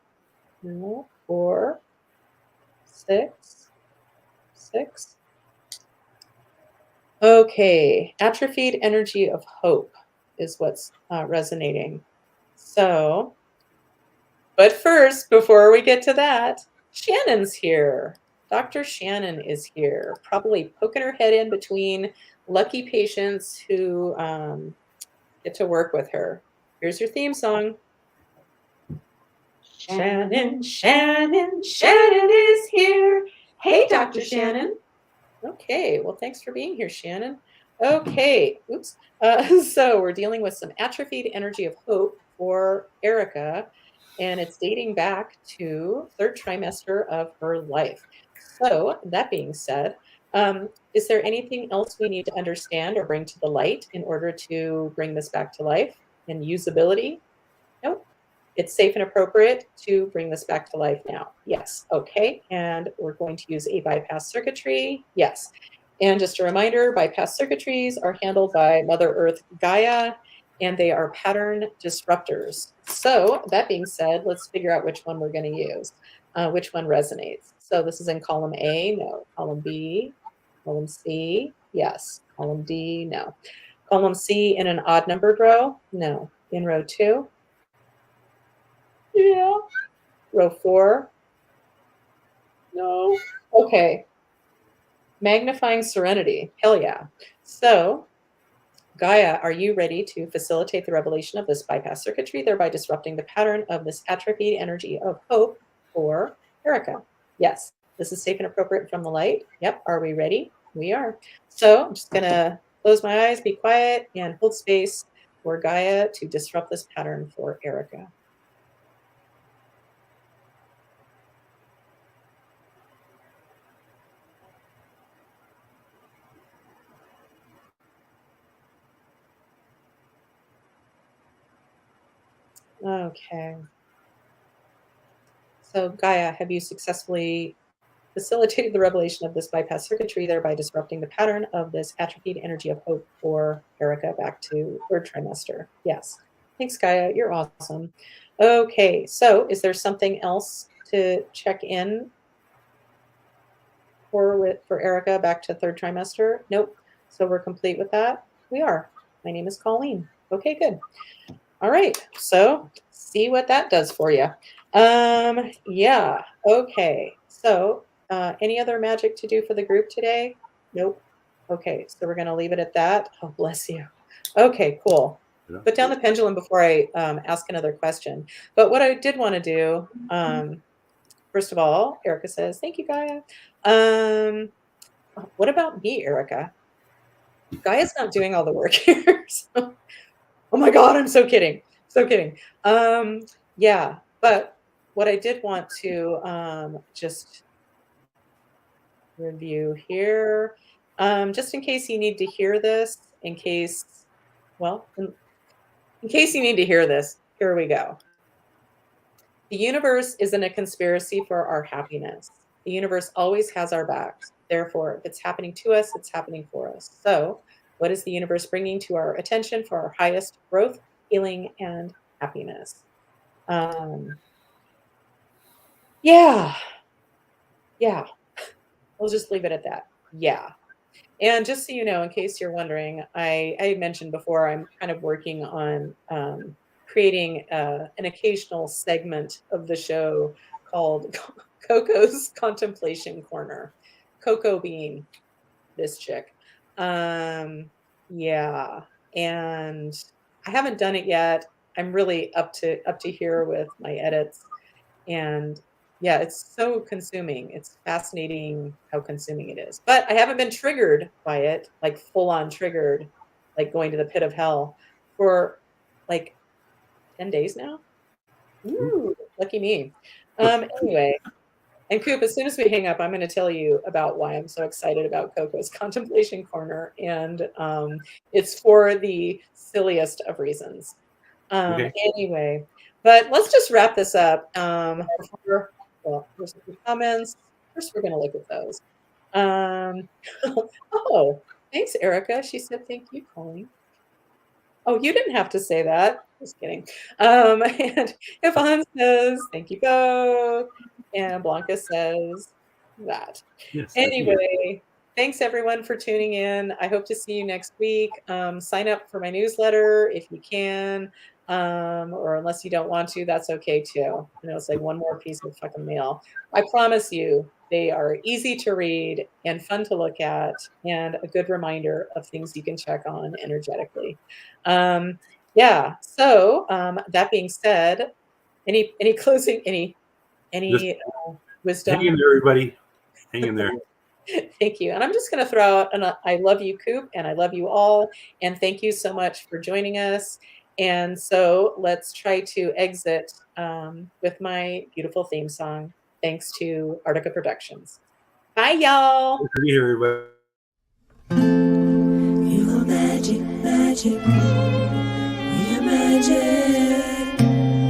No. 4, 6, 6. Okay, atrophied energy of hope is what's resonating. So, but first, before we get to that, Shannon's here. Dr. Shannon is here, probably poking her head in between lucky patients who get to work with her. Here's your theme song. Shannon, Shannon, Shannon is here. Hey, Dr. Shannon. Okay, well, thanks for being here, Shannon. Okay, oops. So we're dealing with some atrophied energy of hope for Erica, and it's dating back to third trimester of her life. So that being said, is there anything else we need to understand or bring to the light in order to bring this back to life and usability? Nope. It's safe and appropriate to bring this back to life now. Yes. Okay. And we're going to use a bypass circuitry. Yes. And just a reminder, bypass circuitries are handled by Mother Earth Gaia, and they are pattern disruptors. So that being said, let's figure out which one we're going to use, which one resonates. So this is in column A, no. Column B, column C, yes. Column D, no. Column C in an odd numbered row, no. In row 2, yeah. Row 4, no. Okay. Magnifying serenity, hell yeah. So Gaia, are you ready to facilitate the revelation of this bypass circuitry, thereby disrupting the pattern of this atrophied energy of hope for Erica? Yes. This is safe and appropriate from the light. Yep. Are we ready? We are. So I'm just going to close my eyes, be quiet, and hold space for Gaia to disrupt this pattern for Erica. Okay. So Gaia, have you successfully facilitated the revelation of this bypass circuitry, thereby disrupting the pattern of this atrophied energy of hope for Erica back to third trimester? Yes. Thanks, Gaia. You're awesome. Okay, so is there something else to check in for Erica back to third trimester? Nope. So we're complete with that? We are. My name is Colleen. Okay, good. All right, so see what that does for you. Yeah, okay. So any other magic to do for the group today? Nope. Okay, so we're gonna leave it at that. Oh, bless you. Okay, cool. Yeah. Put down the pendulum before I ask another question. But what I did want to do, first of all, Erica says, thank you, Gaia. What about me, Erica? Gaia's not doing all the work here. So. Oh my God, I'm so kidding. So kidding. Yeah, but what I did want to just review here, just in case you need to hear this, in case you need to hear this, here we go. The universe isn't a conspiracy for our happiness. The universe always has our backs. Therefore, if it's happening to us, it's happening for us. So what is the universe bringing to our attention for our highest growth, healing, and happiness? Yeah. We'll just leave it at that. Yeah. And just so you know, in case you're wondering, I mentioned before, I'm kind of working on creating an occasional segment of the show called Coco's Contemplation Corner. Coco being this chick. Yeah, and I haven't done it yet. I'm really up to here with my edits, and yeah, it's so consuming. It's fascinating how consuming it is. But I haven't been triggered by it, like full on triggered, like going to the pit of hell for like 10 days now. Ooh, lucky me. Anyway. And Coop, as soon as we hang up, I'm going to tell you about why I'm so excited about Coco's Contemplation Corner. And it's for the silliest of reasons. Okay. Anyway, but let's just wrap this up. There's some comments. First, we're going to look at those. Oh, thanks, Erica. She said, thank you, Colleen. Oh, you didn't have to say that. Just kidding. And Yvonne says, thank you both. And Blanca says that. Yes. Anyway, thanks everyone for tuning in. I hope to see you next week. Sign up for my newsletter if you can, or unless you don't want to, that's okay too. You know, it's like one more piece of fucking mail. I promise you, they are easy to read and fun to look at, and a good reminder of things you can check on energetically. Yeah. So that being said, any closing, any wisdom? Hang in there, everybody. Hang in there. Thank you. And I'm just going to throw out, and I love you, Coop, and I love you all. And thank you so much for joining us. And so let's try to exit with my beautiful theme song. Thanks to Artica Productions. Bye, y'all. Good to be here, everybody. You are magic, magic.